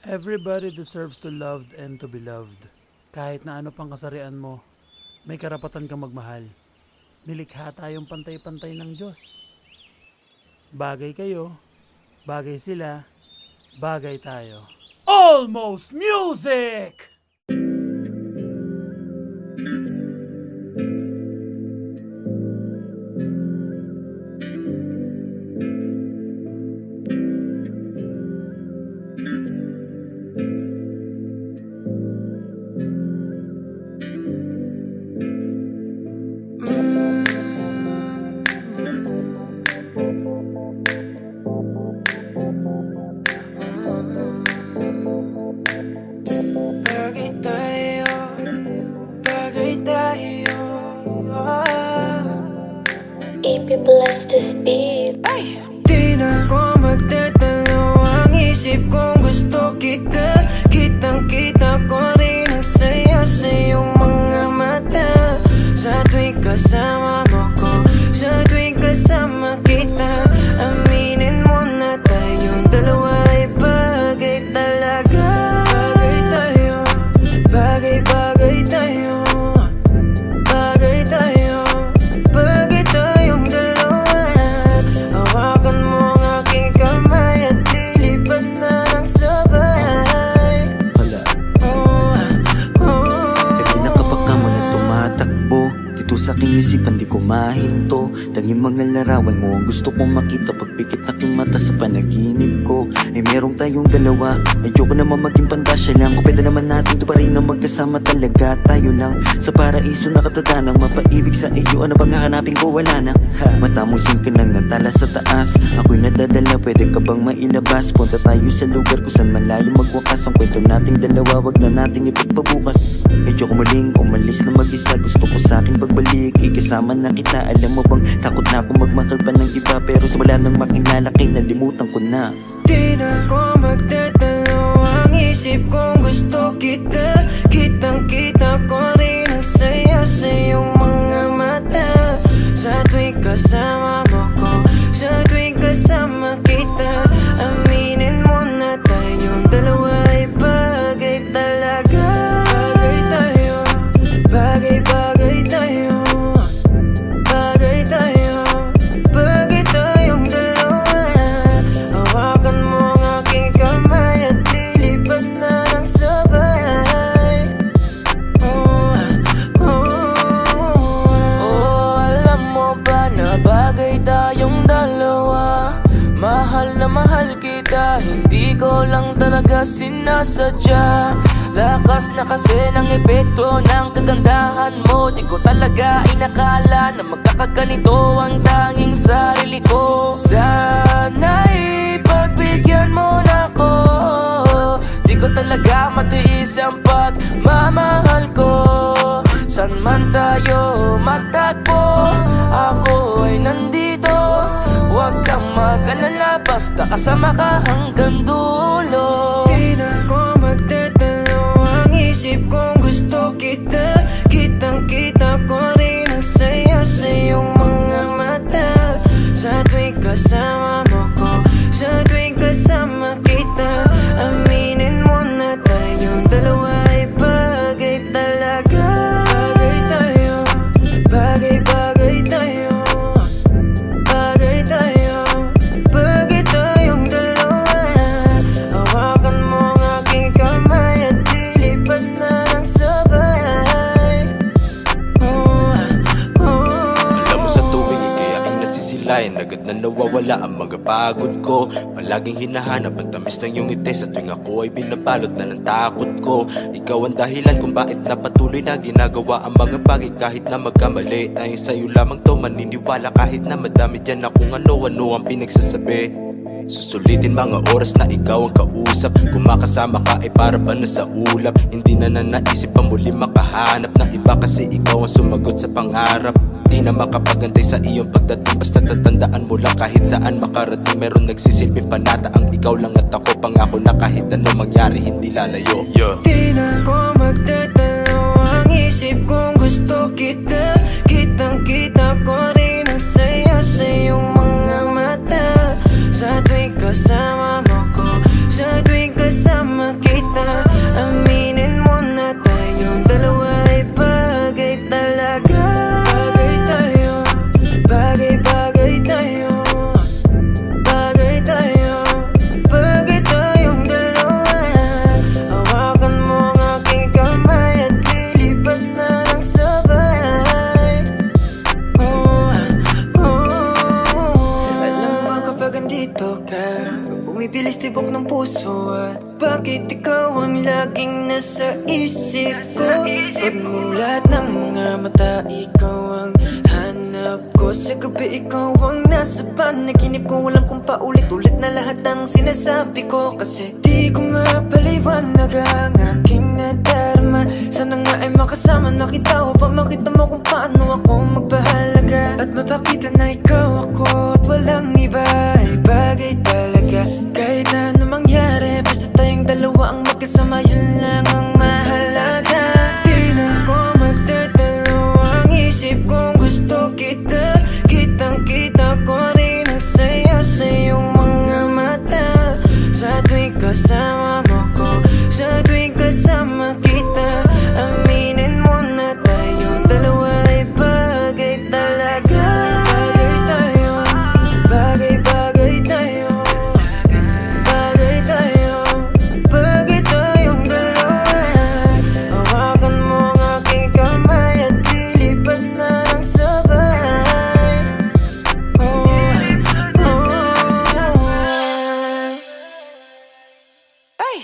Everybody deserves to loved and to be loved. Kahit na ano pang kasarian mo, may karapatan kang magmahal. Nilikha tayong pantay-pantay ng Diyos. Bagay kayo, bagay sila, bagay tayo. Almost Music! EP bless this beat. Ay! Di na ko magtatalo ang isip kong gusto kita. Kitang-kita ko rin ang saya sa iyong mga mata. Sa tuwing kasama mo ko, sa tuwing kasama kita, aminin mo na tayong dalawa ay bagay talaga. Bagay tayo, bagay-bagay tayo, bagay tayo, bagay tayong dalawa. Hawakan mo ang aking kamay at lilipad na ng sabay. Kanina kapag ka mo na tumatakbo dito sa aking isipan di ko mahinto. Tanging mga larawan mo ang gusto kong makita. Pagpikit aking mata sa panaginip ko ay merong tayong dalawa. Ayoko naman maging pandasya lang. Kung pwede naman natin ito pa rin na magkasama talaga. Tayo lang sa paraiso nakatatanang mapaibig sa iyo. Ano bang hahanapin ko? Wala na. Mata mo singka ng natala sa taas. Ako'y nadadala, pwede ka bang mailabas? Punta tayo sa lugar kung saan malayo magwakas. Ang kwento nating dalawa, wag na nating ipagpabukas. Ayoko muling umalis na mag-isa. Gusto ko sa akin pagbalik, ikasama na kita. Alam mo bang takot na akong magmahal pa ng iba, pero sa wala nang makilalaki nalimutan ko na. Di na ko magtatalo ang isip kong gusto kita. Kitang-kita ko rin ang saya sa iyong mga mata. Sa tuwing kasama mo ko, sa tuwing kasama kita, aminin mo na tayong dalawa ay bagay talaga. Bagay tayo, bagay-bagay tayo, bagay tayo, bagay tayong dalawa. Hawakan mo ang aking kamay at lilipad na ng sabay. Alam mo ba na bagay tayong dalawa? Mahal na mahal kita, hindi ko lang talaga sinasadya. Lakas na kasi ng epekto ng kagandahan mo. Di ko talaga inakala na magkakaganito ang tanging sarili ko. Sana'y pagbigyan mo na ko. Di ko talaga matiis ang pagmamahal ko. San man tayo matagpo, ako ay nandito. Huwag kang mag-alala, basta kasama ka hanggang dulo. Di na ko magtatalo ang isip kong gusto kita. Kitang-kita ko rin ang saya sa iyong mga mata. Sa tuwing kasama mo ko, sa tuwing kasama kita, aminin mo na tayong dalawa ay bagay talaga. Bagay tayo, bagay-bagay tayo, bagay tayo, bagay tayong dalawa. Hawakan mo ang aking kamay at lilipad na ng sabay. Alam mo sa tuwing ikay aking nasisilayan, agad na nawawala ang mga pagod ko. Palaging hinahanap ang tamis ng iyong ngiti. Sa tuwing ako ay binabalot na ng takot ko. Ikaw ang dahilan kung bakit napatuloy na ginagawa ang mga bagay. Kahit na magkamali, tayong sa'yo lamang to maniniwala. Kahit na madami dyan akong ano-ano ang pinagsasabi. Susulitin mga oras na ikaw ang kausap. Kung makasama ka ay para ba na sa ulap. Hindi na naisip pa muli makahanap ng iba, kasi ikaw ang sumagot sa pangarap. Di na makapagantay sa iyong pagdating, basta tatandaan mo lang kahit saan makarating. Meron nagsisilbing panata ang ikaw lang at ako. Pangako na kahit ano mangyari hindi lalayo. Di na ko magtatalo ang isip kong gusto kita. Kitang-kita ko rin ang saya sa iyong mga mata. Sa tuwing kasama mo ko, sa tuwing kasama bakit ikaw ang laging nasa isip ko? Pagmulat ng mga mata, ikaw ang hanap ko. Sa gabi ikaw ang nasa panaginip ko. Alam kong paulit-ulit na lahat ng sinasabi ko, kasi di ko mapaliwanag ang aking nadarama. Sana nga ay makasama na kita upang makita mo kung paano ako magpahalaga. At mapakita na ikaw ako at walang iba ay bagay talaga. Kahit na ano mangyari, basta tayong dalawa ang magkasama, yun lang ang mahalaga. Di na ko magdadalawang isip kung gusto kita. Kitang-kita ko rin ang saya sa iyong mga mata. Sa tuwing kasama mo ko, sa tuwing kasama kita, aminin mo na tayong dalawa ay bagay talaga. Bagay tayo, bagay-bagay tayo, bagay tayo, bagay tayong dalawa. Hawakan mo ang aking kamay at lilipad na ng sabay. Ay!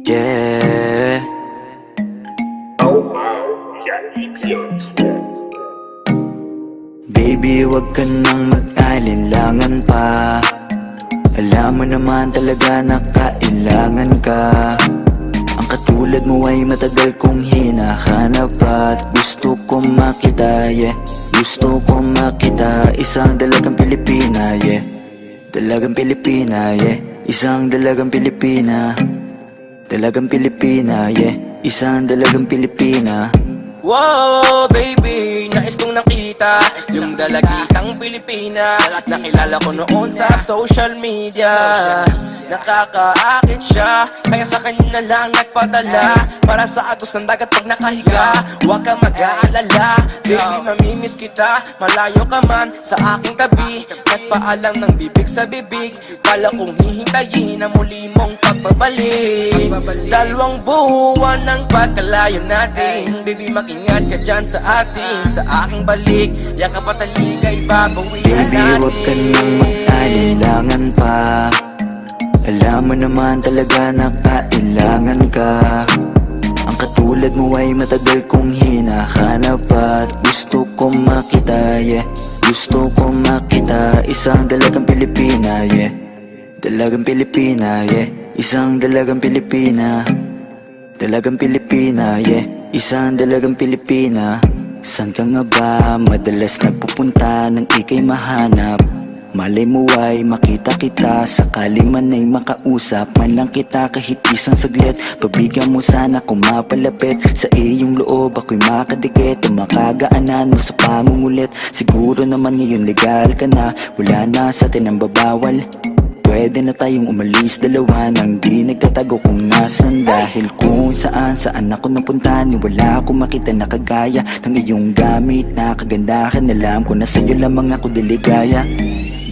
Yeah. Baby, wag ka nang mag-alinlangan pa. Alam mo naman talaga na kailangan ka. Ang katulad mo ay matagal kong hinahanap at gusto kong makita, yeah. Gusto kong makita, isang dalagang Pilipina, yeah. Dalagang Pilipina, yeah. Isang dalagang Pilipina. Dalagang Pilipina, yeah. Isang dalagang Pilipina. Wow, baby, nais kong nakita yung dalagitang Pilipina. Nakilala ko noon sa social media. Nakakaakit siya, kaya sa kanya na lang nagpadala. Para sa agos ng dagat pag nakahiga, huwag ka mag-aalala. Baby, mamimiss kita, malayo ka man sa aking tabi. Nagpaalam ng bibig sa bibig, kala kong hihintayin ang muli mong pagbabalik. Dalawang buwan ng pagkalayo natin, baby, mag-ingat ka dyan sa atin. Sa aking balik, yakap at taligay babawihan natin. Baby, huwag ka nang mag-alinlangan pa. Alam mo naman talaga na kailangan ka. Ang katulad mo ay matagal kong hinahanap at gusto kong makita, yeah. Gusto kong makita, isang dalagang Pilipina, yeah. Dalagang Pilipina, yeah. Isang dalagang Pilipina. Dalagang Pilipina, yeah. Isang dalagang Pilipina. San ka nga ba madalas nagpupunta nang ika'y mahanap? Malay mo ay makita kita, sakali man ay makausap man lang kita kahit isang saglit. Pabigyan mo sana kung mapalapit sa iyong loob, ako'y makadikit o makagaanan mo sa pangungulit. Siguro naman ngayon legal ka na, wala na sa atin ang babawal. Pwede na tayong umalis dalawa nang di nagtatago kung nasan. Dahil kung saan ako napunta, ni wala akong makita na kagaya ng iyong gamit na kagandahan. Alam ko na sa'yo lamang ako diligaya.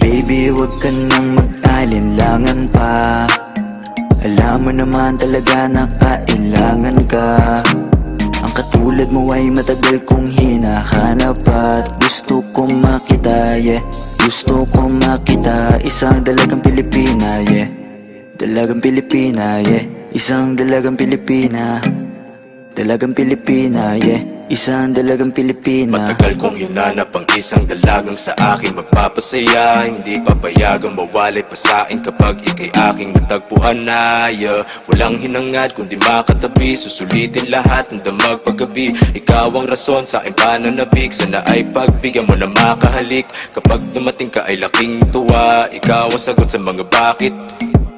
Baby, wag ka nang mag-alinlangan pa. Alam mo naman talaga na kailangan ka. Ang katulad mo ay matagal kong hinahanap at gusto kong makita, yeah. Gusto kong makita, isang dalagang Pilipina, yeah. Dalagang Pilipina, yeah. Isang dalagang Pilipina. Dalagang Pilipina, yeah. Isang dalagang Pilipina. Matagal kong hinanap ang isang dalagang sa akin magpapasaya. Hindi papayagang mawalay pa sa'kin kapag ika'y aking natagpuan na, yeah. Walang hinangad kundi makatabi, susulitin lahat ng damag paggabi. Ikaw ang rason sa aking pananabik, sana ay pagbigyan mo na makahalik. Kapag dumating ka ay laking tuwa, ikaw ang sagot sa mga bakit.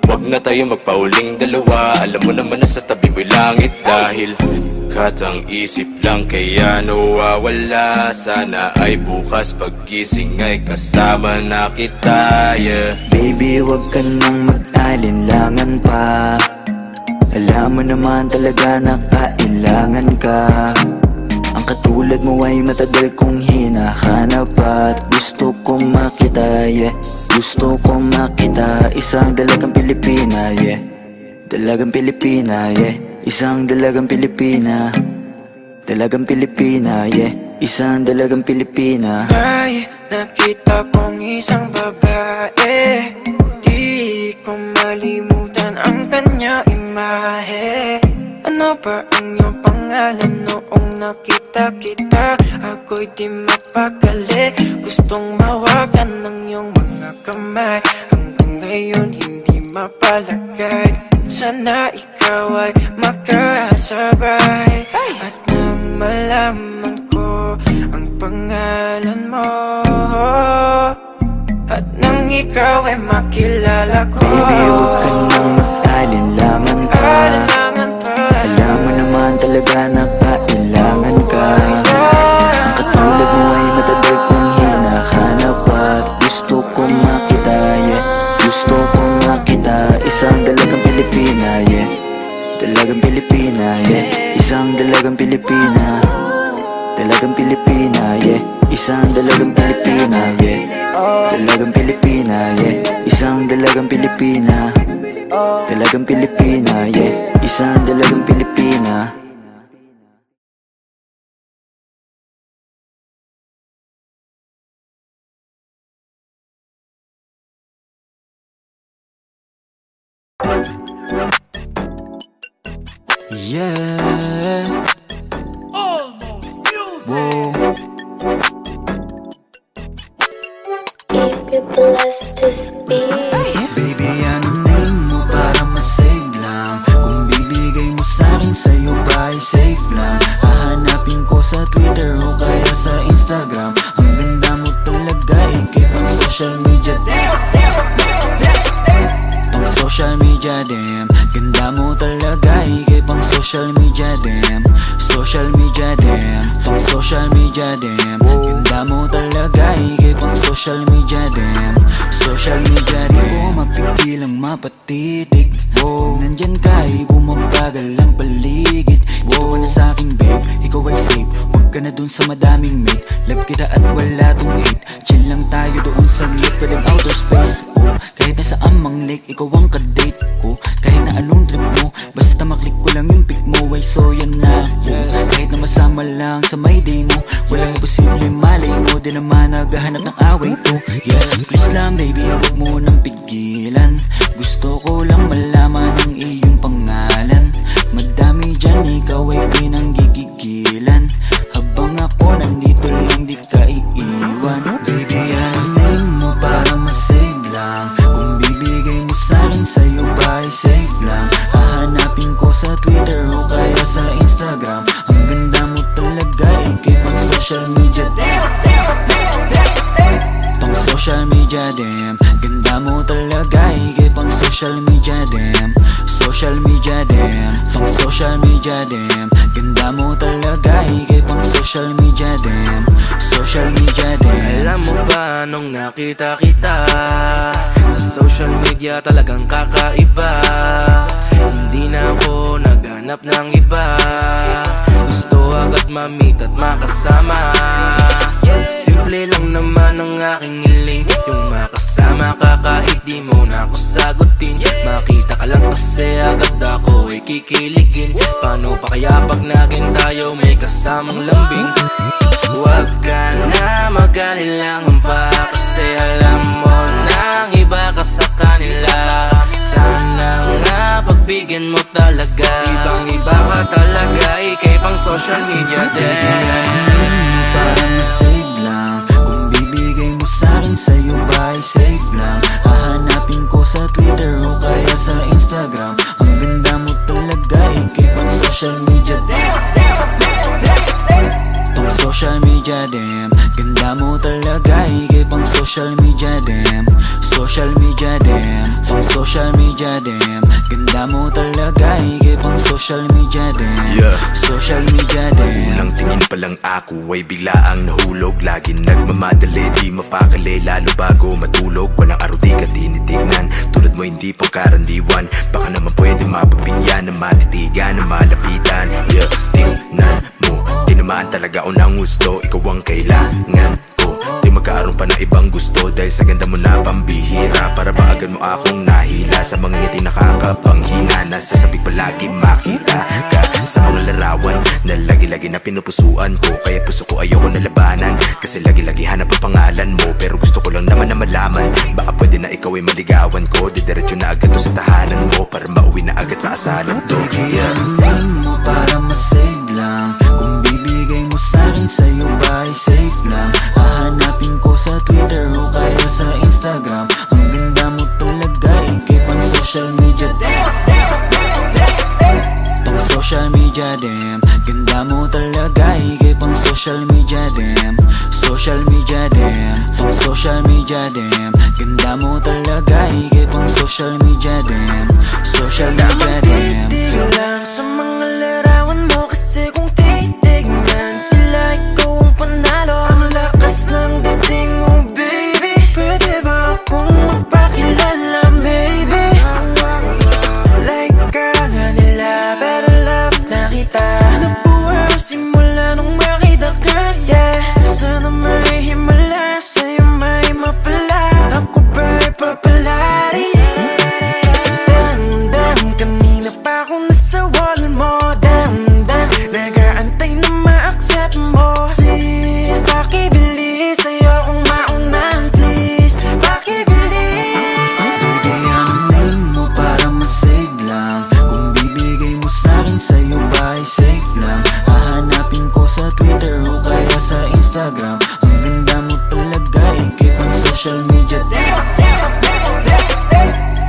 Wag na tayo magpauling dalawa, alam mo naman na sa tabi mo'y langit. Dahil Katang isip lang kaya nawawala. Sana ay bukas paggising ay kasama na kita, yeah. Baby, wag ka nang mag-alinlangan pa. Alam mo naman talaga na kailangan ka. Ang katulad mo ay matagal kong hinahanap at gusto kong makita, yeah. Gusto kong makita isang dalagang Pilipina, yeah. Dalagang Pilipina, yeah. Isang dalagang Pilipina. Dalagang Pilipina, yeah. Isang dalagang Pilipina. May nakita kong isang babae, di ko malimutan ang kanya imahe. Ano ba ang iyong pangalan noong nakita kita? Ako'y di mapakali, gustong mawagan ng iyong mga kamay. Hanggang ngayon hindi mapalagay, sana ikaw ay makasabay. At nang malaman ko ang pangalan mo, at nang ikaw ay makilala ko, baby, huwag ka nang mag-alinlangan pa. Alam mo naman talaga na kailangan ka. Ang katulad mo ay matagal kong hinahanap at gusto kong makita, yeah. Gusto kong makita isang dalagang Pilipina, yeah. Dalagang Pilipina, yeah. Isang dalagang Pilipina. Dalagang Pilipina, yeah. Isang dalagang Pilipina, yeah. Dalagang Pilipina, yeah. Isang dalagang Pilipina. Dalagang Pilipina, yeah. Isang dalagang Pilipina. Yeah. Whoa. If you bless this beat. Baby, anong name mo para masave lang? Kung bibigay mo sa'kin, sa'yo ba ay safe lang? Hahanapin ko sa Twitter o kaya sa Instagram. Ang ganda mo talaga, ikip ang social media. Pang social media, damn. Ganda mo talaga, ikip ang social media, damn. Social media, damn. Pang social media, damn. Ganda mo talaga, ikip ang social media, damn. Social media, damn. Di ko mapigil ang mapatitig, wow. Nandyan ka, bumabagal ang paligid. Dito ka na sa'king babe, ikaw ay safe. Huwag ka na dun sa madaming mate. Love kita at wala tong hate. Chill lang tayo doon sa lit, pwedeng outer space, oh. Kahit nasa amang lake, ikaw ang kadate ko. Kahit na anong trip mo, basta maklik ko lang yung pic mo, ay so yan na, yeah. Kahit na masama lang sa may day mo, walang imposible malay mo. Di naman naghahanap ng away to, yeah. Please lang baby, huwag mo nang pigilan. Gusto ko lang malaman ang iyong pangalan. Madami dyan, ikaw ay pinanggigigilan. Habang ako nandito lang, di ka iiwan. Baby, anong name mo para masave lang? Kung bibigay mo sa'kin, sa'yo ba ay safe lang? Hahanapin ko sa Twitter o kaya sa Instagram. Ang ganda mo talaga, ikip ang social media. Pang social media, damn. Ganda mo talaga, ikip ang social media, damn. Social media, damn. Pang social media, damn. Ganda mo talaga, ikip ang social media, damn. Social media, damn. Alam mo ba nung nakita kita sa social media, talagang kakaiba. Hindi na ako naghanap ng iba. Gusto agad ma-meet at makasama. Simple lang naman ang aking hiling, yung makasama ka kahit di mo na ako sagutin. Makita ka lang kasi agad ako ay kikiligin. Paano pa kaya pag naging tayo may kasamang lambing? Huwag ka na mag-alilangan pa, kasi alam mo nang iba ka sa kanila. Sana nga pagbigyan mo talaga, ibang iba ka talaga, ikay pang social media din. Para masave lang, kung bibigay mo sa'kin, sa'yo ba ay safe lang? Hahanapin ko sa Twitter o kaya sa Instagram. Ang ganda mo talaga, ikip ang social media. Pang social social media damn. Ganda mo talaga, higay pang social media damn. Social media damn, pang social media damn. Ganda mo talaga, higay pang social media damn. Social media damn. Unang tingin pa lang ako ay bigla ang nahulog. Laging nagmamadali, di mapakali, lalo bago matulog. Walang araw di ka tinitignan, tulad mo hindi pang karandiwan. Baka naman pwede mapagbigyan, na matitigan, na malapitan. Tingnan mo, tinamaan talaga ako ng gusto. Ikaw ang kailangan ko, di magkaroon pa ng ibang gusto. Dahil sa ganda mo na pambihira, para ba agad mo akong nahila. Sa mga ngiti nakakapanghina, nasasabik palagi makita ka sa mga larawan na lagi-lagi na pinupusuan ko. Kaya puso ko ayoko na labanan, kasi lagi-lagi hanap ang pangalan mo. Pero gusto ko lang naman na malaman, baka pwede na ikaw ay maligawan ko. Didiretso na agad to sa tahanan mo, para mauwi na agad sa asalan to. Bigyan mo para masave lang. Kung bibigay mo sa'kin, sa'yo ba ay safe lang? Hahanapin ko sa Twitter o kaya sa Instagram. Ang ganda mo talaga, ikay pang social media pang social media damn. Ganda mo talaga, higay pang social media damn. Social media damn, pang social media damn. Ganda mo talaga, higay pang social media damn. Social media damn. Titig lang sa mga larawan mo, kasi kung titignan sila, ikaw ang panalo. Ang lakas ng dating mo, baby. Pwede ba akong magpakilala, maybe? Like ka nga nila, pero love na kita. Nabuhay simula nung makita ka, yeah. Sana may himala, sa'yo may mapala. Ako ba'y papalari? Damdam, kanina pa ako nasa wall mo. Damdam, nag-aantay na ma-accept mo. Please, pakibilis, ayokong maunang. Please, pakibilis. Bigyan mo para masave lang. Kung bibigay mo sa'kin, sa'yo ba ay safe lang? Hahanapin ko sa Twitter o kaya sa Instagram. Ang ganda mo talaga, ikay pang social media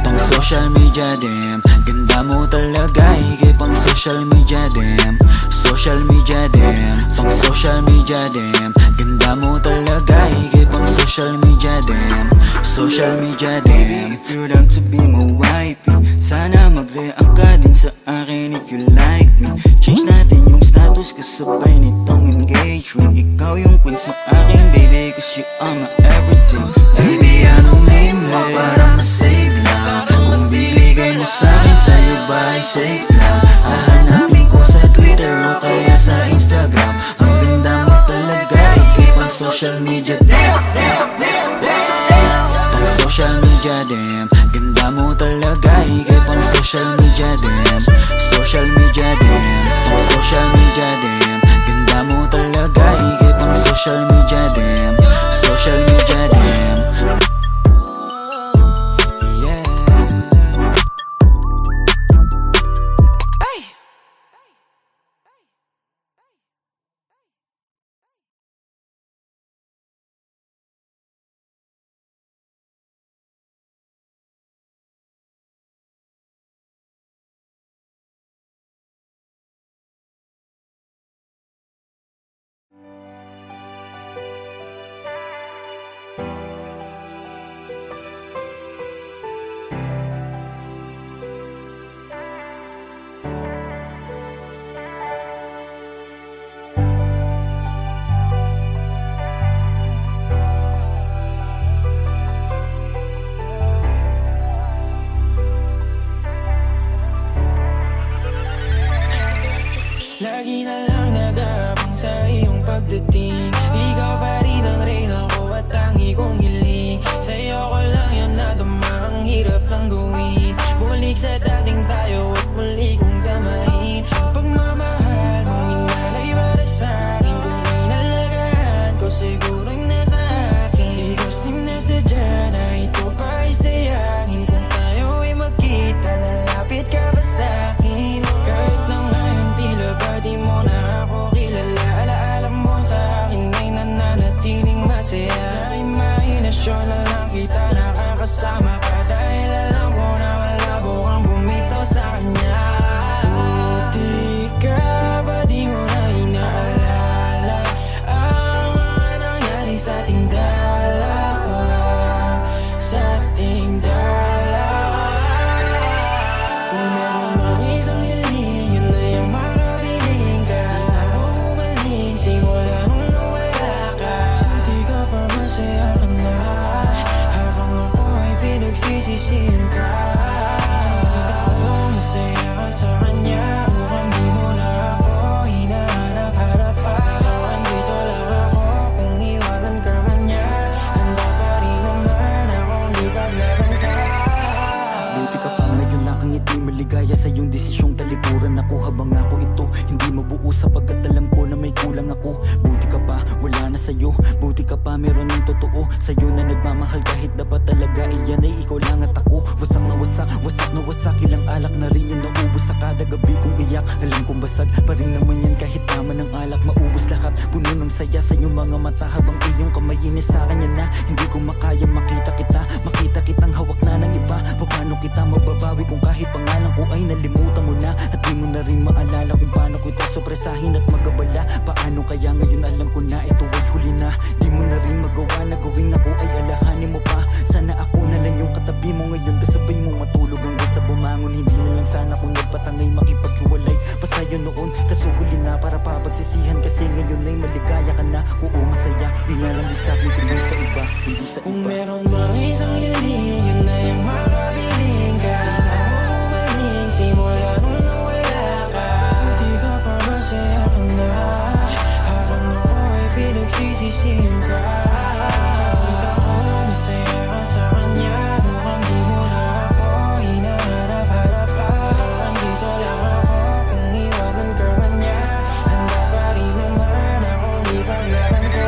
pang social media damn. Ganda mo talaga, higay pang social media damn. Social media damn, pang social media damn. Ganda mo talaga, higay pang social media damn. Social media damn. If you'd like to be my wifey, sana mag-react ka din sa akin if you like me. Change natin yung status kasabay nitong engagement. Ikaw yung queen sa akin, baby, cause you are my everything. Baby, anong name mo para masave lang? Kung bibigay mo sa'kin, sa'yo ba ay safe lang? Hahanapin ko sa Twitter o kaya sa Instagram. Ang ganda mo talaga, ikay pang social media pang social media damn. Ganda mo talaga, ikay pang social media damn. Social media damn, pang social media damn. Ganda mo talaga, ikay pang social media damn. Social media damn. Lagi na lang nag-aabang sa iyong pagdating. Ikaw pa rin ang reyna ko at tangi kong hiling. Sa'yo ko lang yan nadama, ang hirap ng gawin. Bumalik sa dating tayo at muli kong damahin. Pagmamahal mong inalay para sa'kin, kung inalagaan ko siguro'y nasa akin. Di kasi nasadya na ito pa ay sayangin. Kung tayo ay magkita, lalapit ka ba sa'kin? Kahit na ngayon tila ba di mo na ako kilala, alaala mo sa akin ay nananatiling masaya. Sa imahinasyon na lang kita nakakasama ka, dahil alam ko na malabo kang bumitaw sa kanya. Buti ka ba di mo na inaalala ako. Buti ka pa, wala na sa'yo. Buti ka pa, meron ng totoo sa'yo na nagmamahal kahit dapat talaga iyan ay ikaw lang at ako. Wasak na wasak, wasak na wasak. Ilang alak na rin yung naubos sa kada gabi kong iyak. Alam kong basag pa rin naman yan kahit tama ng alak. Maubos lahat, puno ng saya sa iyong mga mata. Habang iyong kamay inis sa kanya na hindi ko makaya makita kita. Makita kitang hawak na ng iba. Paano kita mababawi kung kahit pangalan ko ay nalimutan mo na. At di mo na rin maalala kung paano ko ito sopresahin at magabala. Paano kaya ngayon alam ko na ito ay huli na. Di mo na rin magawa na gawing ako ay alahanin mo pa. Sana ako na lang yung katabi mo ngayon, kasabay mong matulog hanggang sa bumangon. Hindi na lang sana kung nagpatangay makipaghiwalay pa sa'yo noon. Kaso huli na para papagsisihan kasi ngayon ay maligaya ka na. Oo masaya, yun nga lang di sa'kin kundi sa iba, hindi sa iba. Kung meron bang isang hiling, yun na yung makabiling ka. Di na mo umaling simula nung nawala ka. Di ka pa masaya ka na, habang ako ay pinagsisisihan ka. Nakita ko masaya ka sa kanya, mukhang di mo na ako hinahanap-harapan. Andito lang ako kung iwanan ka man niya. Handa pa rin naman akong ipaglaban ka.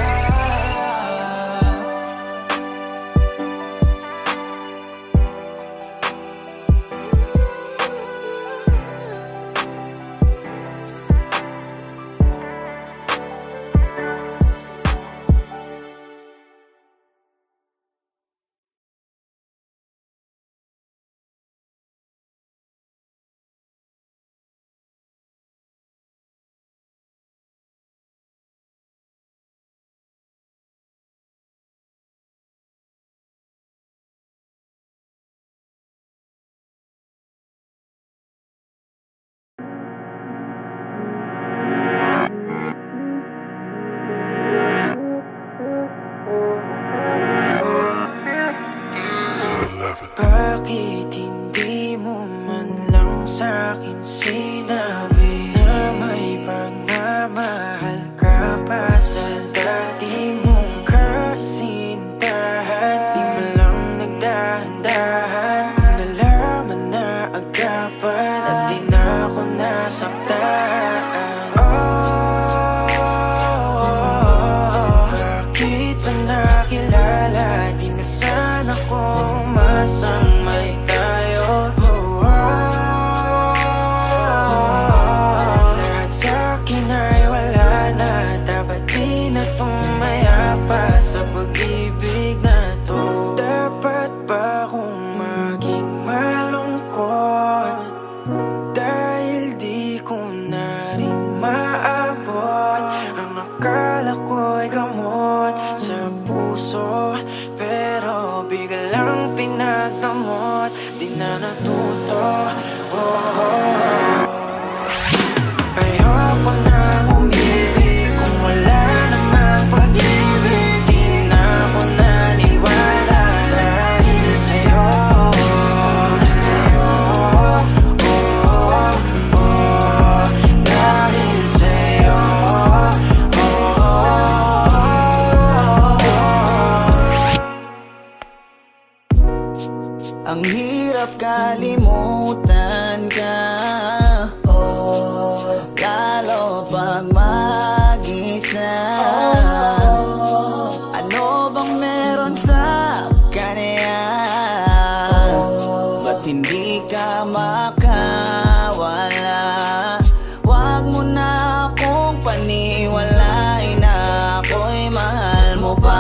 Bakit hindi mo man lang sa'kin sinabi na may pagmamahal ka pa sa dati mong kasintahan? Di mo lang nagdahan-dahan, nalaman na agapan at di na ako nasaktan. Bakit ba nakilala? Di na sana ko masang may tayo. Lahat sa'kin ay wala na. Dapat di na tumaya pa sa pag-ibig na to. Dapat ba kung maging malungkot dahil di ko na rin maabot ang akala ko'y gamot sa puso, pero biglang pinagdamot, di na natuto. Ayoko na umibig kung wala namang pag-ibig. Di na ako naniwala dahil sa'yo, sa'yo, dahil sa'yo. Ang hirap kalimutan ka, lalo pag mag-isa. Ano bang meron sa kanya? Ba't hindi ka makawala? Wag mo na akong paniwalain na ako'y mahal mo pa.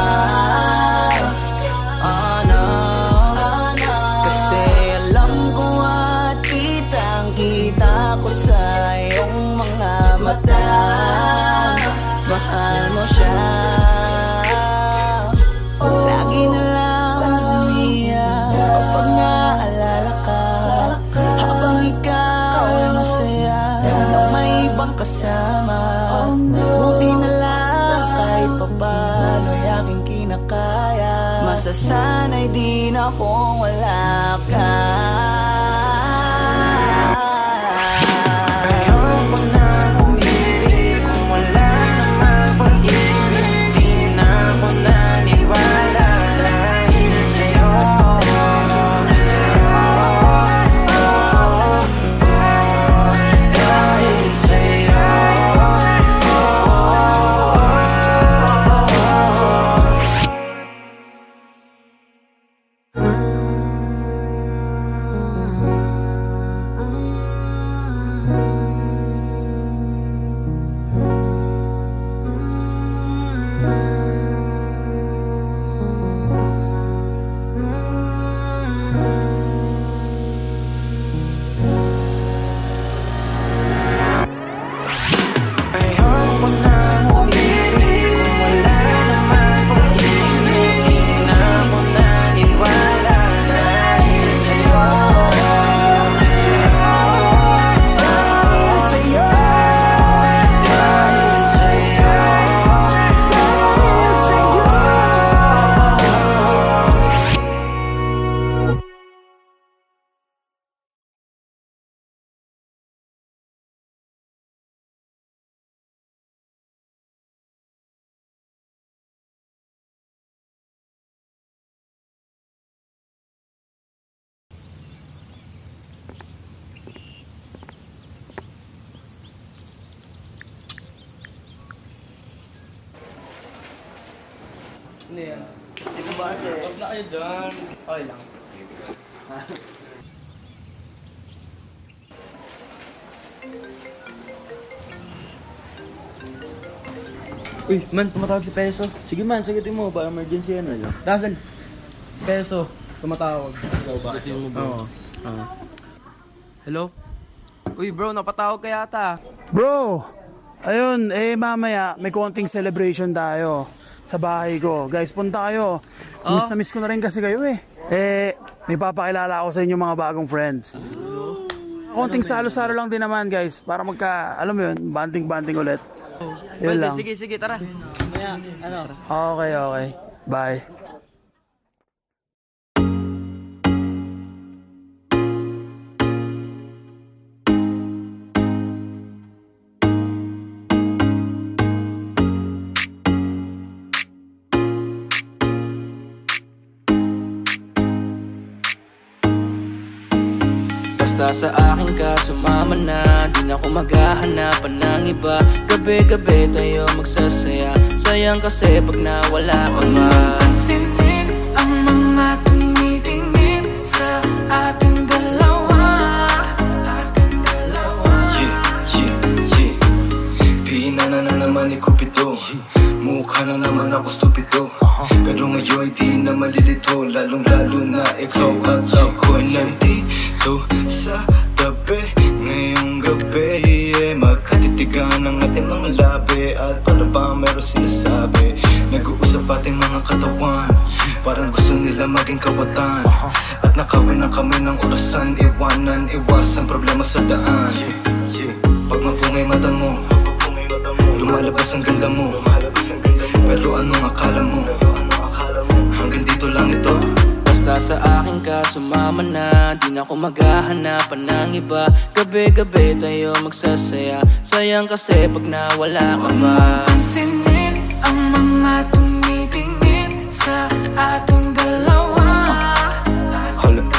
Kita ko sa iyong mga mata, mahal mo siya. Lagi na lang umiyak kapag naalala ka, habang ikaw ay masaya na may ibang kasama. Buti na lang kahit papano ay aking kinakaya. Masasanay din akong wala ka. Ano yan? Sige ba kasi? Tapos na kayo dyan. Okay lang. Uy, man, tumatawag si Peso. Sige man, sagutin mo. Para emergency ano lang. Russell, si Peso, tumatawag. Sagutin mo ba? Oo. Hello? Uy bro, napatawag ka yata. Bro, ayun, mamaya may konting celebration tayo sa bahay ko. Guys, punta kayo. Miss na miss ko na rin kasi kayo eh. May papakilala ako sa inyo mga bagong friends. Konting salo-salo lang din naman guys, para alam mo yun, banding-banding ulit. Yun Pwede, lang. sige, tara. Maya, ano? Okay. Bye. Basta sa akin ka sumama na, di na ako maghahanapan ng iba. Gabi-gabi tayo magsasaya, sayang kasi pag nawala ka ba. Pansinin ang mga tumitingin sa ating dalawa. Yeah. Pinana na naman ni Cupido, mukha na naman ako stupido. Pero ngayon di na malilito, lalong-lalo na ikaw at ako'y nandito sa tabi. Ngayong gabi, magkatitigan ang ating mga labi. At para ba meron sinasabi, nag-uusap ating mga katawan, parang gusto nila maging kawatan. At nakawin ang kami ng orasan, iwasan problema sa daan. Pag mapungay mata mo, lumalabas ang ganda mo. Pero anong akala mo? Hanggang dito lang ito. Basta sa akin ka sumama na, di na ako maghahanapan ng iba. Gabi-gabi tayo magsasaya, sayang kasi pag nawala ka ba. Pansinin ang mga tumitingin sa ating dalawa. Hold up.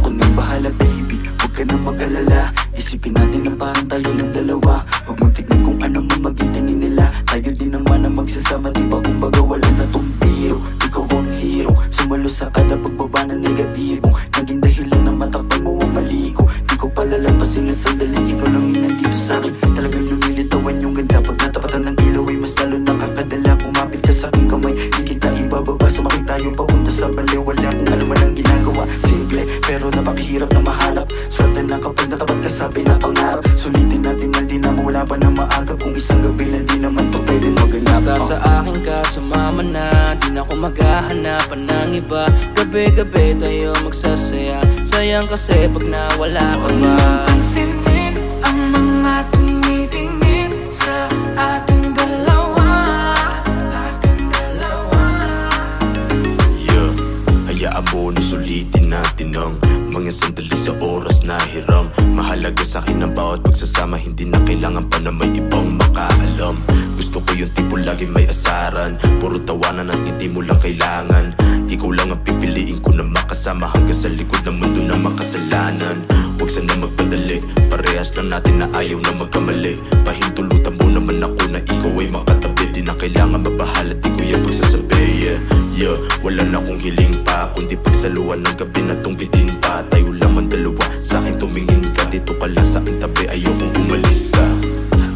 Ako nang bahala baby, huwag ka nang mag-alala. Isipin natin na parang tayo lang dalawa. Huwag mong tignan kung ano man maging tingin nila. Tayo din naman ang magsasama, diba? Kung baga wala na tong biro. Ikaw ang hero, sumalo sa kada pagbaba ng negatibong naging dahilan na matapal mo ang maligo. Di ko palalampasin na sandali, ikaw lang yung nandito sa'kin. Talagang lumilitawan yung ganda. Pag natapatan ng ilaw ay mas lalo nakakadala. Kumapit ka sa'king kamay, di kita ibababa. Sumakit tayo papunta sa bali. Wala kung alam man ang ginagawa. Simple, pero napakahirap na mahanap. Swerte na kapag natapat ka sa pinapangarap. Sulitin natin na di na mawala pa na maagap. Kung isang gabi lang di naman to pwede maganap. Basta sa akin ka sumama na, di na ako maghahanapan ng iba. Gabi-gabi tayo magsasaya, sayang kasi pag nawala ka ba. Pansinin ang mga tumitingin sa ating dalawa. Hayaan mo na sulitin natin ang mga sandali sa oras na hiram. Mahalaga sa akin ang bawat pagsasama, hindi na kailangan pa na may ibang makaalam. Gusto ko yung tipo lagi may asaran, puro tawanan at ngiti mo lang kailangan. Ikaw lang ang pipiliin ko na makasama hanggang sa likod ng mundo na makasalanan. Huwag sana magpadali, parehas lang natin na ayaw na magkamali. Pahintulutan mo naman ako na ikaw ay makatabi. Di na kailangan mabahala, di ko yung pagsasabi. Yeah, wala na akong hiling pa, kundi pagsaluan ng gabi na tungbitin pa. Tayo lamang dalawa, sa akin tumingin ka. Dito ka lang sa aking tabi, ayokong umalis ka.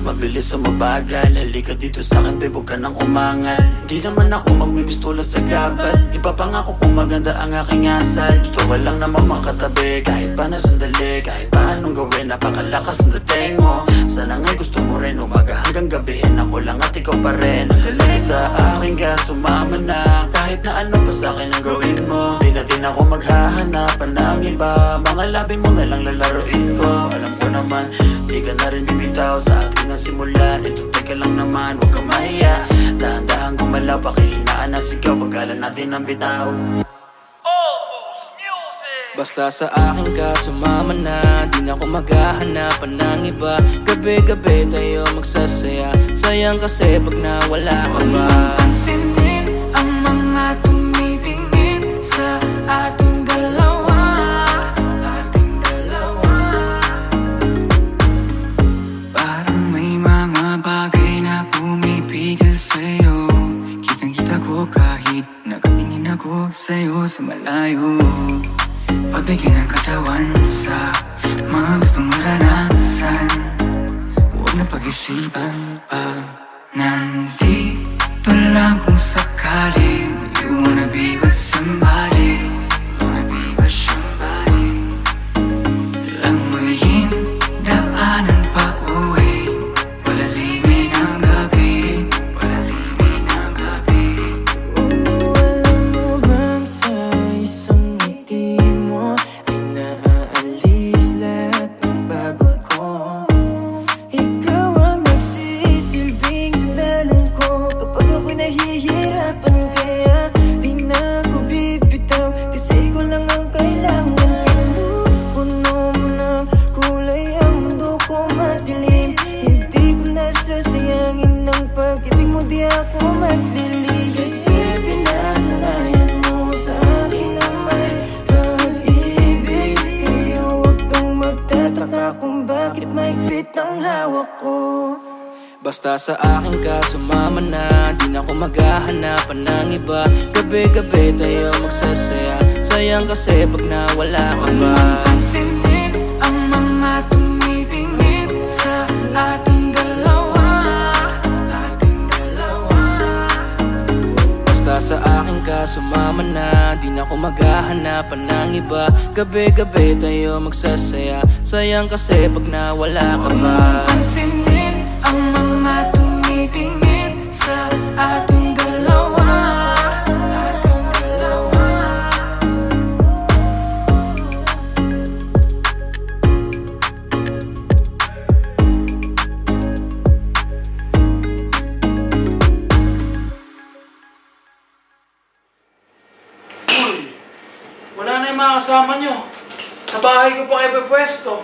Mabilis o mabagal, halika dito sa akin, babe, huwag ka nang umangal. Di naman ako magmimistula sa gabal, ipapangako kung maganda ang aking asal. Gusto ko lang naman makatabi, kahit pa na sandali. Kahit pa anong gawin, napakalakas ng dating mo. Sana nga'y gusto mo rin, umaga hanggang gabihin. Ako lang at ikaw pa rin. Basta sa akin ka sumama na, kahit na ano pa sa akin ang gawin mo. Di na din ako maghahanapan ng iba, mga labi mo na lang lalaroin ko. Alam ko naman, di ka na rin bibitaw sa ating simulan. Ito teka lang naman, huwag kang mahiya. Dahan-dahan gumalaw, pakihinaan na sigaw, paggalan natin ang bitaw. Basta sa akin ka sumama na, di na ako maghahanapan ng iba. Gabi-gabi tayo magsasaya, sayang kasi pag nawala ka ba. Pansinin ang mga tumitingin sa ating dalawa. Parang may mga bagay na pumipigil sa'yo, sa'yo sa malayo. Pabigyan ng katawan sa mga gustong maranasan. Huwag na pag-isipan pag nandito lang kung sakali. You wanna be with somebody, lang maging daanan pa uwi. Palalimin ang gabi, palalimin ang gabi. Alam mo bang sa isang ngiti mo ay naaalis lahat ng pagod ko? Ikaw ang nagsisilbing sandalan ko kapag ako'y nahihirapan, kaya di na ako bibitaw kasi ikaw lang ang kailangan. Pinupuno mo ng kulay ang mundo ko madilim. Hindi ko nasasayangin ng pag-ibig mo, di ako maglilig. Kasi pinatunayan mo sa akin na may pag-ibig. Kaya huwag kang magtataka kung bakit mahigpit ang hawak ko. Basta sa akin ka sumama na, di na ako maghahanapan ng iba. Gabi-gabi tayo magsasaya, sayang kasi pag nawala ka ba. Pansinin ang mga tumitingin sa ating dalawa, ating dalawa. Basta sa akin ka sumama na, di na ako maghahanapan ng iba. Gabi-gabi tayo magsasaya, sayang kasi pag nawala ka ba. Pansinin ang mga tumitingin sa ating dalawa, ating dalawa. Uy, wala na yung mga kasama nyo. Sa bahay ko pa kayo pwesto.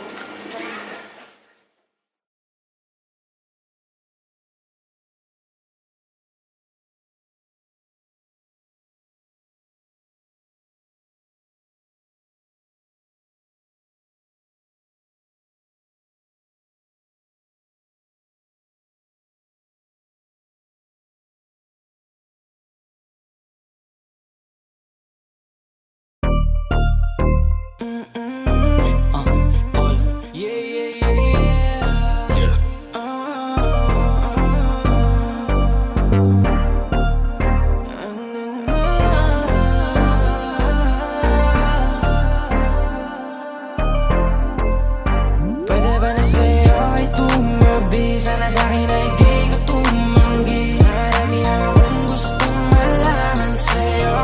Pwede ba na sa'yo ay tumabi? Sana sa'kin ay di ka tumanggi. Marami akong gustong malaman sa'yo,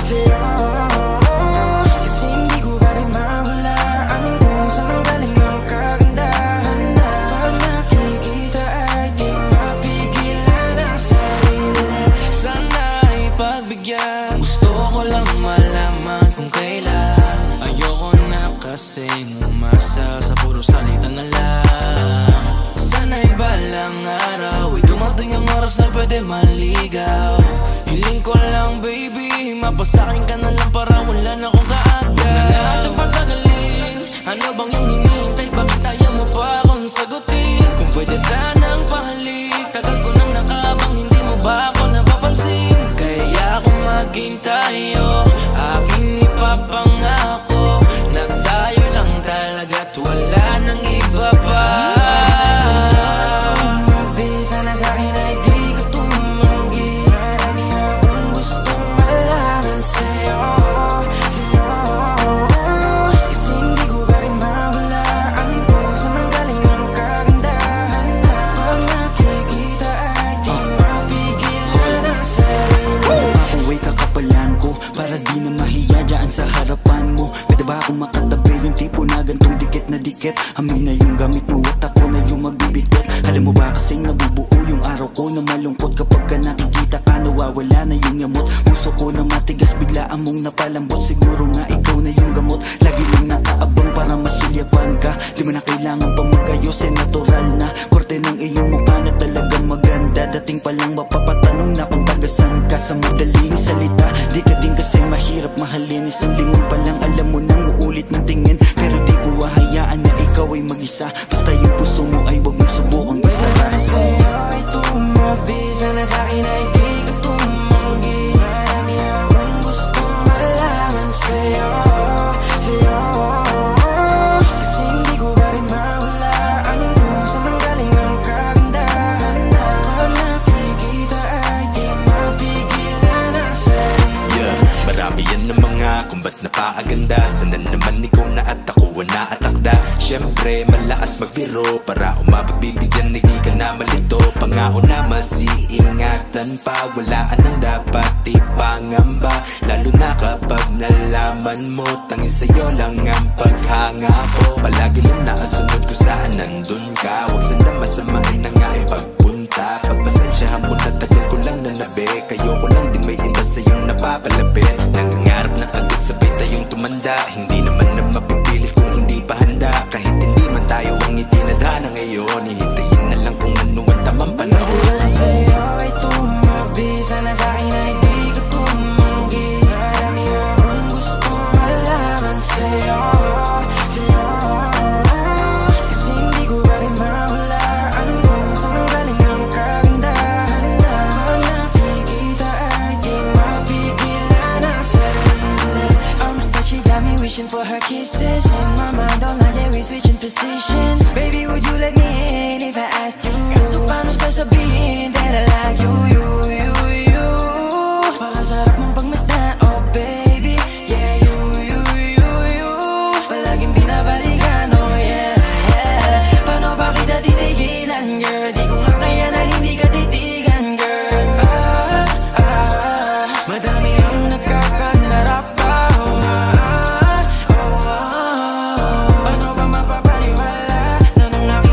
sa'yo. Kasi hindi ko pa rin mahulaan kung saan ang galing ng kagandahan na pag nakikita ay di mapigilan ang sarili. Sana ay pagbigyan, gusto ko lang malaman kung kailan. Ayoko na kasing umasa sa puro salita na lang. Sana'y balang araw ay dumating ang oras na pwede maligaw. Hiling ko lang baby, mapasakin ka na lang para wala na akong kaagad. Huwag na natin patagalin, ano bang yung hinihintay? Bakit ayaw mo pa akong sagutin? Kung pwede sanang pahalik, tagal ko nang nakabang, hindi mo ba ako napapansin? Kaya kung maghintay aking ipapangako na tayo lang talaga't wala nang iba pa. Sana sa'kin ay di ka tumanggi. Marami akong gustong malaman sa'yo, sa'yo. Kasi hindi ko pa rin mahulaan kung saan ang galing ang kagandahan na pag nakikita ay di mapigilan ang sarili. Makuway kakapalan ko para di na mahiya dyan sa harapan mo. Pwede ba akong makatabi yung tipo na gantong dikit na dikit? Amin na yung gamit mo at ako na yung magbibitit. Alam mo ba kasing nabubuo yung araw ko na malungkot kapag ka nakikita ka, nawawala na yung yamot. Puso ko na matigas, biglaan mong napalambot. Siguro nga ikaw na yung gamot, lagi lang nakaabang para masulyapan ka. Di mo na kailangan pa mag-ayos, natural na korte ng iyong mukha na talagang maganda. Dating pa lang mapapatanong na kung tagasan ka. Sa madaling salita, di ka din kasi mahirap mahalin. Isang lingon pa lang alam mo nang uulit ng tingin. Pero di ko hahayaan na ikaw ay mag-isa. Basta yung puso mo ay wag mong subukang isa. Sana sa'yo ay tumabi, sana sa'kin ay di ka tumanggi. Marami akong gustong syempre malakas magbiro. Para umapagbibigyan, hindi ka na malito. Pangako na masiingatan pa, walaan ang dapat ipangamba. Lalo na kapag nalaman mo, tanging sa'yo lang ang paghanga ko. Palagi lang nakasunod ko saan nandun ka. Huwag sana masamain na nga ang pagpunta. Pagpasensyahan mo na tagal ko lang nanabi. Kayo ko lang din may iba sa'yong napapalapit. Nangangarap na agad sabay tayong tumanda. Hindi naman na mapipilit kung hindi pa handa. Kahit hindi man tayo ang itinadhana ngayon, hihintayin na lang kung ano ang tamang panahon. Wala sa'yo ay tumabi, sana sa'kin ay di ka tumanggi. Marami akong gustong malaman sa'yo, sa'yo. Kasi hindi ko pa rin mahulaan kung saan galing ang kagandahan na pag nakikita ay di mapigilan ang sarili. I'm stuck, she got me wishing for her kisses. In my mind all night, yeah, we switching positions. Baby, would you let me in if I asked you? Kaso paano sasabihin that I like you, you, you, you? Pakasarap mong pagmasdan, oh baby. Yeah, you, you, you, you. Palaging binabalikan, oh yeah, yeah. Paano ba kita titigilan, girl? Di ko nga kaya na hindi ka titigan, girl. Madami ang nagkakanarap pa, paano ba mapapaniwala na nung nakita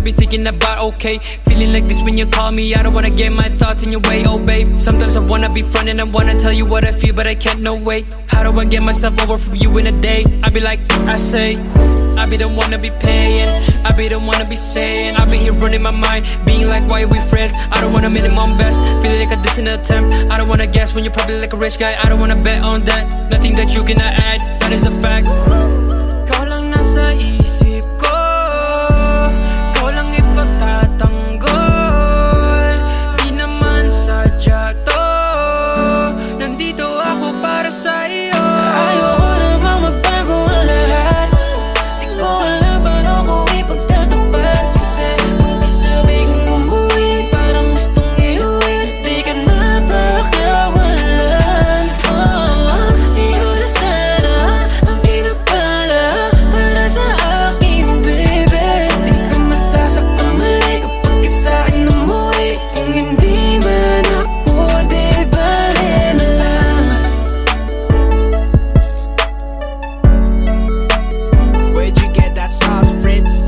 be thinking about, okay. Feeling like this when you call me, I don't wanna get my thoughts in your way, oh babe. Sometimes I wanna be front and I wanna tell you what I feel, but I can't, no way. How do I get myself over from you in a day? I be like, I say, I be the one to be paying, I be the one to be saying, I be here running my mind, being like, why are we friends? I don't wanna minimum best, feeling like a distant attempt. I don't wanna guess when you're probably like a rich guy. I don't wanna bet on that, nothing that you cannot add, that is a fact. Ikaw lang nasa isip ko, ikaw lang ipagtatanggol. Di naman sadya to, nandito ako para sa iyo. Ayoko namang magbago ang lahat, di ko alam paano ko ipagtatapat. Kasi mag-isabi kong umuwi, parang gustong iuwi, di ka na pakawalan. Di ko na sana ang pinagpala para sa akin, baby. Di ka masasaktan mali kapag sa'kin umuwi. Kung hindi man ako, di bale na lang. Where'd you get that sauce, Fritz?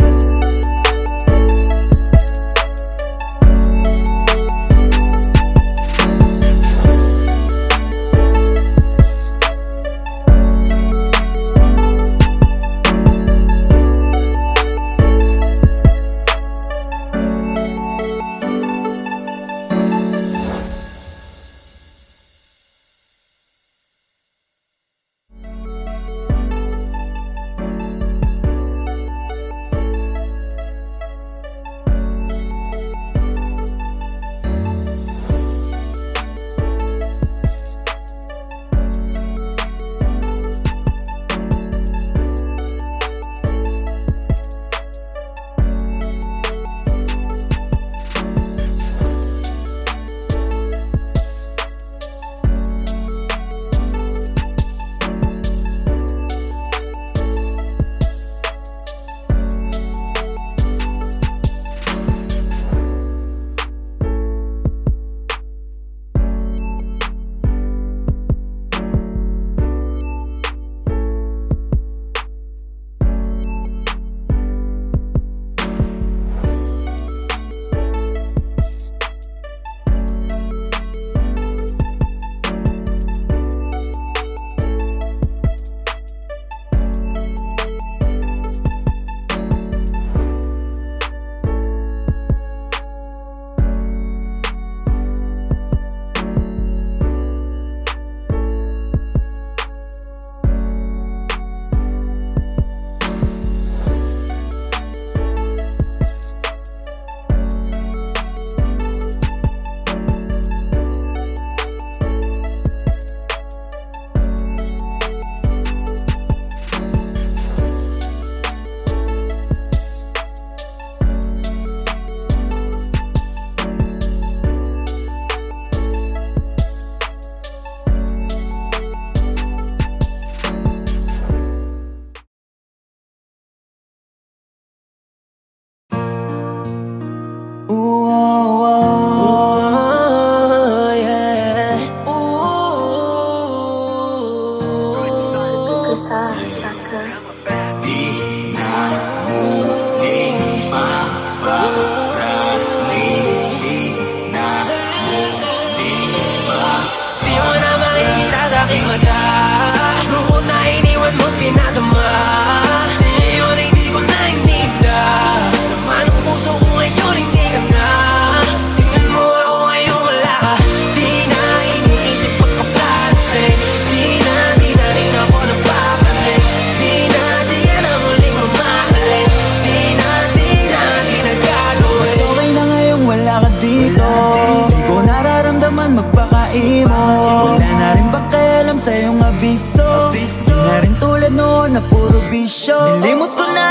Nilimot ko na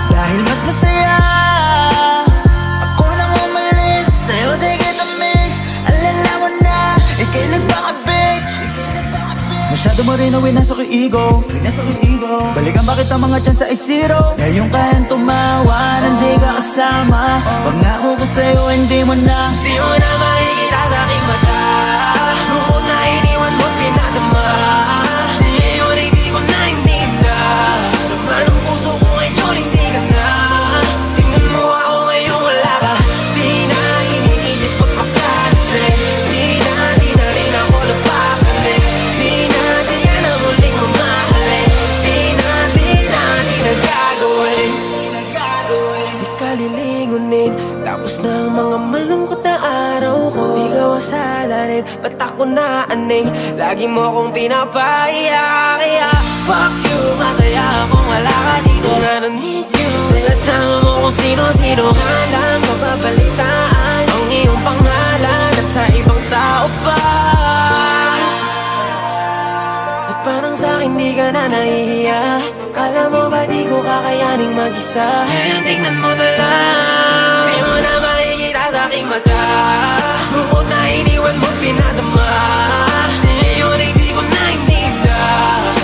dahil mas masaya. Ako nang umalis, sa'yo di kita miss. Alala mo na, ika'y nagpaka-bitch. Masyado mo rin ang winasok yung ego. Balikan bakit ang mga chance ay zero. Ngayon kayang tumawa, hindi ka kasama. Pangako ko sa'yo, hindi mo na. Di mo na makikita sa aking mata. Lungkot na iniwan mo pinadama. Sa'yo hindi ko na naman ang puso ko ngayon hindi ka na. ako naaning, lagi mo akong pinapaiyak. Fuck you, masaya akong wala ka dito. I don't need you. Sinasama mo kung sino-sino ka lang mababalitaan ang iyong pangalan at sa ibang tao pa. At parang sa'kin di ka na nahihiya. Kala mo ba di ko kakayaning mag-isa? Ngayon tingnan mo na lang, di mo na makikita sa'king mata. Bukod na iniwan mo pinadama, sa'yo ay di ko naintinda.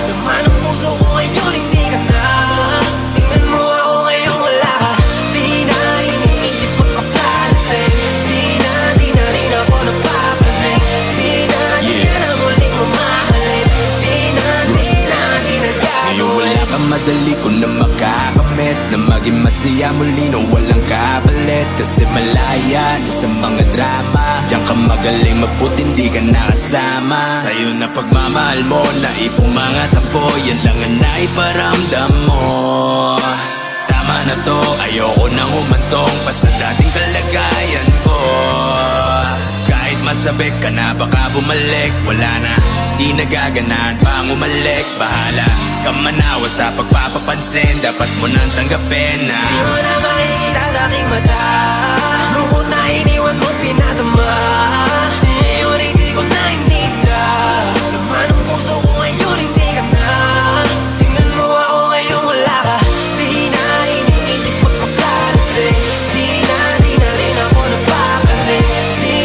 Naman ang puso ko ngayon hindi ka na. Tingnan mo ako ngayon wala ka. Di na iniisip magpaplalasing. Di na rin ako napapanig. Di na na muling mamahalin. Di na gagawin. Ngayon wala ka, madali ko na makakamit na maging masaya muli na walang kapalit. Kasi malaya na sa mga drama, diyan ka magaling mabuti hindi ka nakasama. Sa'yo na pagmamahal mo, naipong mga tampo, yan lang ang naiparamdam mo. Tama na to, ayoko nang humantong pa sa dating kalagayan ko. Kahit masabik ka na baka bumalik, wala na, di nagaganaan pang umalik. Bahala ka manawa sa pagpapapansin, dapat mo nang tanggapin na di mo na makikita sa'king mata. Lungkot na iniwan mo pinadama, sa'yo rin di ko naintinda. Naman ang puso ko ngayon hindi ka na. Tingnan mo ako ngayon wala ka. Di na iniisip magpaplalasing. Di na rin ako napapanig. Di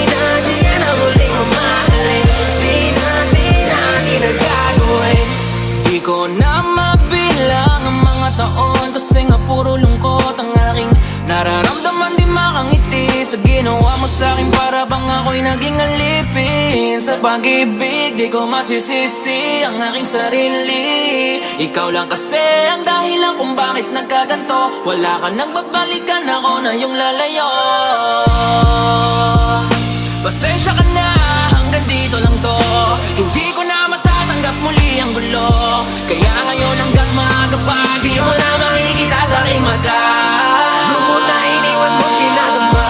na muling mamahalin. Di na gagawin. Di ko na mabilang ang mga taon, kasi nga puro lungkot ang aking nararamdaman. Di makangiti sa ginawa mo sa'kin, para bang ako'y naging alipin sa pag-ibig. Di ko masisisi ang aking sarili. Ikaw lang kasi ang dahilan kung bakit nagkaganto. Wala ka nang babalikan, ako na yung lalayo. Pasensya ka na, hanggang dito lang to. Hindi ko na matatanggap muli ang gulo. Kaya ngayon hanggang maaga pa, di mo na makikita sa'king mata. Lungkot na iniwan mo pinadama,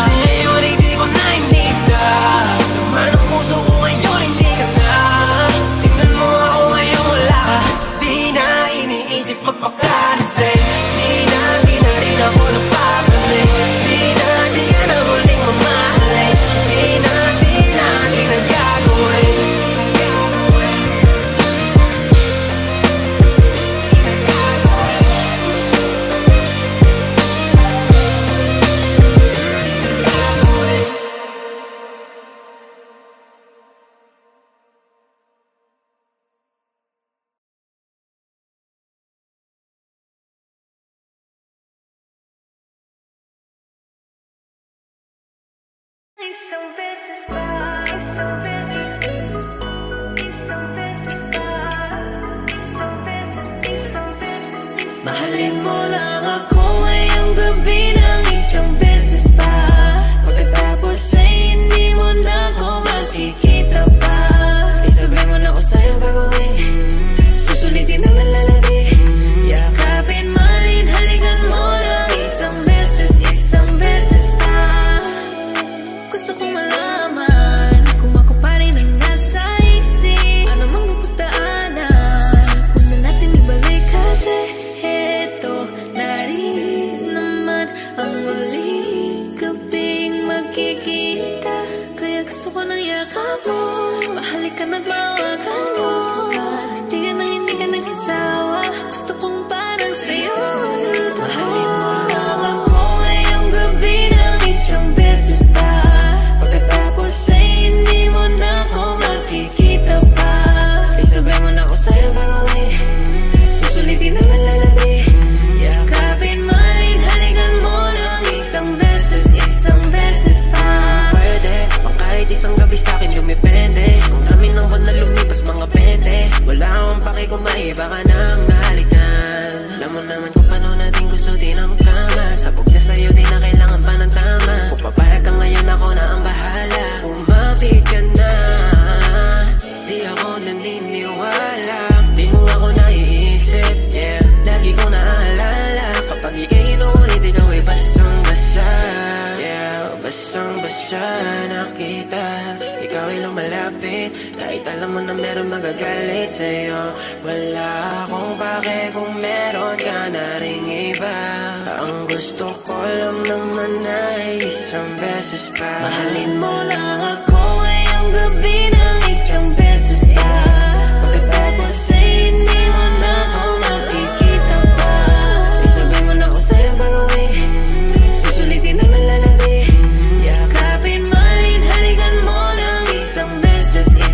sa'yo rin di ko naintinda. Naman ang puso ko ngayon hindi ka na. Tingnan mo ako ngayon wala ka. Di na iniisip magpakalasing. Di na rin ako napapanig. Di na muling mamahalin. Di na gagawin. Mahalin mo lang ako ngayong gabi ng isang beses pa. Pagkatapos ay hindi mo na ako makikita pa. Isabay mo na ako sa'yo gagawin. Susulitin ang nalalabi. Yakapin, malin, halikan mo ng isang beses pa. Gusto kong malaman kung ako pa rin ang nasa isip. Ano mang napagdaanan, huwag na natin ibalik kasi narin naman ang muling gabing magkikita. Kaya gusto ko ng yakap mo, mahalikan at mawakan mo. Di ka nang hindi ka nagsasawa, gusto kong parang sa'yo. Mahalin mo lang ako ngayong gabi ng isang beses pa. Pagkatapos ay hindi mo na ako makikita pa. Isabay mo na ako sa'yo gagawin. Susulitin ang nalalabi. Yakapin, malin, halikan mo ng isang beses pa. Pwede, o kahit isang gabi sa'kin lumipende. Ang dami ng buwan na lumipas mga 20. Wala akong paki kung maiba ka nang nahalikan. Alam mo naman kung paano natin gusto din ang kama. Sabog na sa'yo, di na kailangan pa ng tama. Kung papayag ka ngayon, ako na ang bahala. Umapit ka na, di ako naniniwala. Di mo ako naiisip, yeah. Lagi ko naaalala kapag iinulit ikaw ay basang-basa. Yeah, basang-basa na kita. Ikaw ay lumala Kahit alam mo na meron magagalit sa'yo, wala akong pake kung meron ka na ring iba. Ang gusto ko lang naman ay isang beses pa. Mahalin mo lang ako ngayong gabi ng isang beses pa. Pagkatapos ay hindi mo na ako makikita pa. Isabi mo na ako sa'yo gagawin, susulitin na nalalabi. Yakapin, malin, halikan mo ng isang beses pa.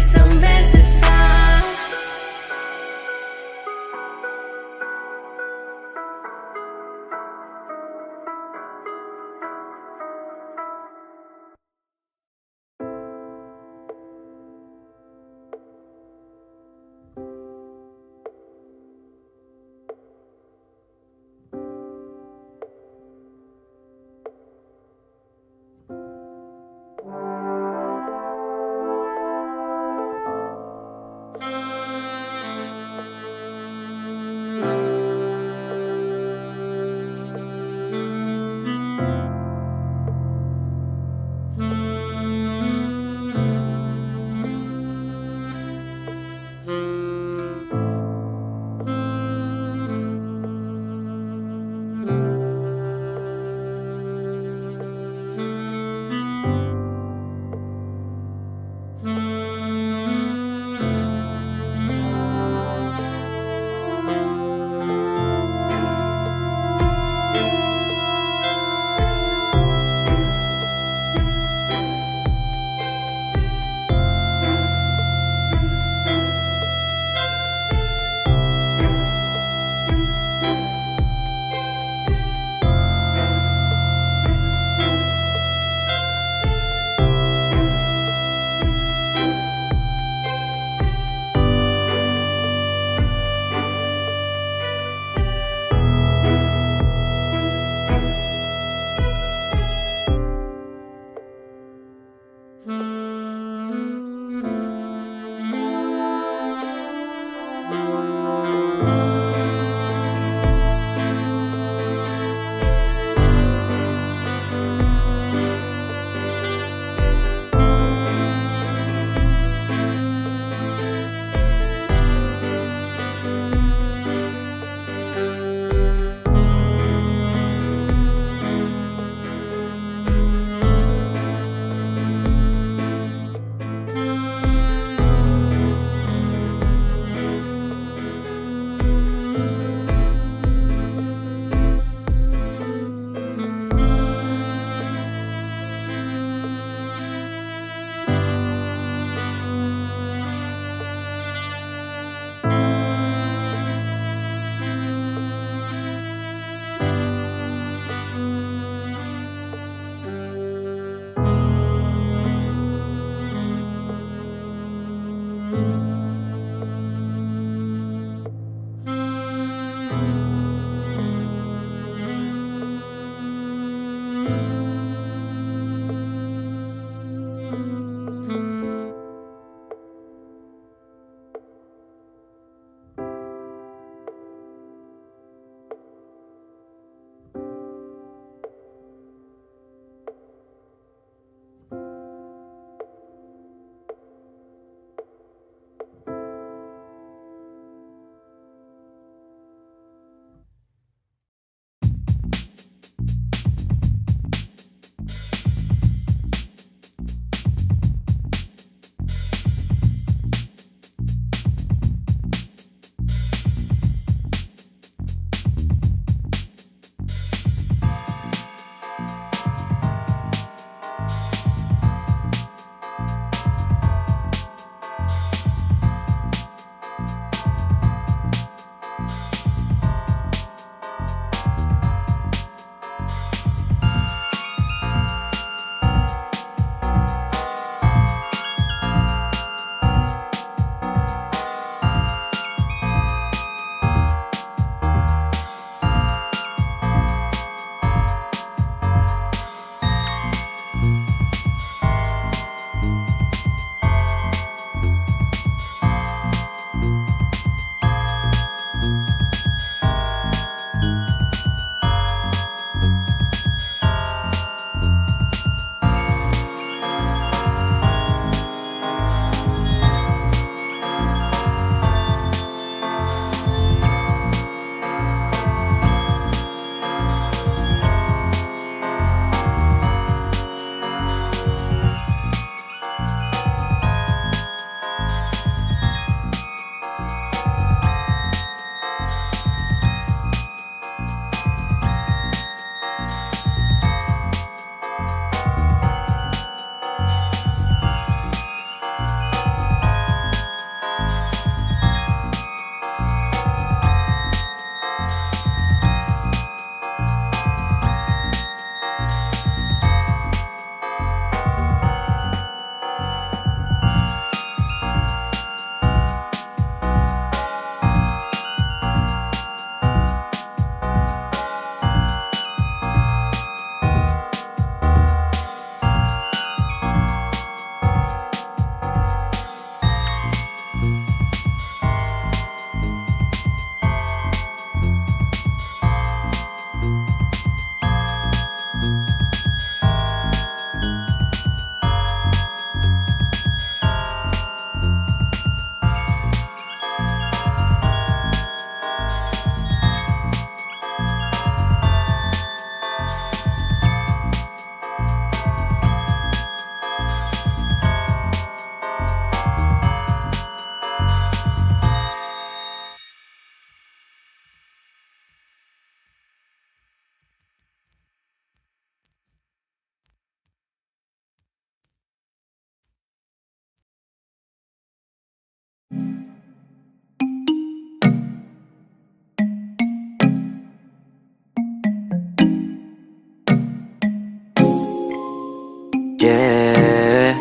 Yeah.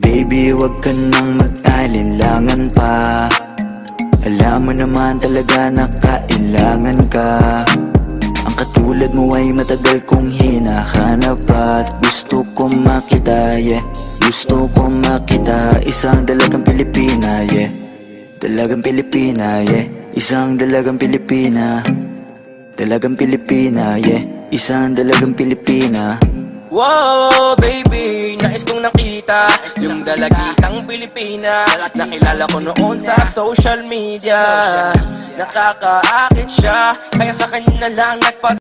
Baby, wag ka nang mag-alinlangan pa. Alam mo naman talaga na kailangan ka. Ang katulad mo ay matagal kong hinahanap at gusto kong makita, yeah. Gusto kong makita isang dalagang Pilipina, yeah. Dalagang Pilipina, yeah. Isang dalagang Pilipina. Dalagang Pilipina, yeah. Isang dalagang Pilipina. Wow, baby, nais kong nakita yung dalagitang Pilipina. Nakilala ko noon sa social media. Nakakaakit siya, kaya sa kanya na lang nagpag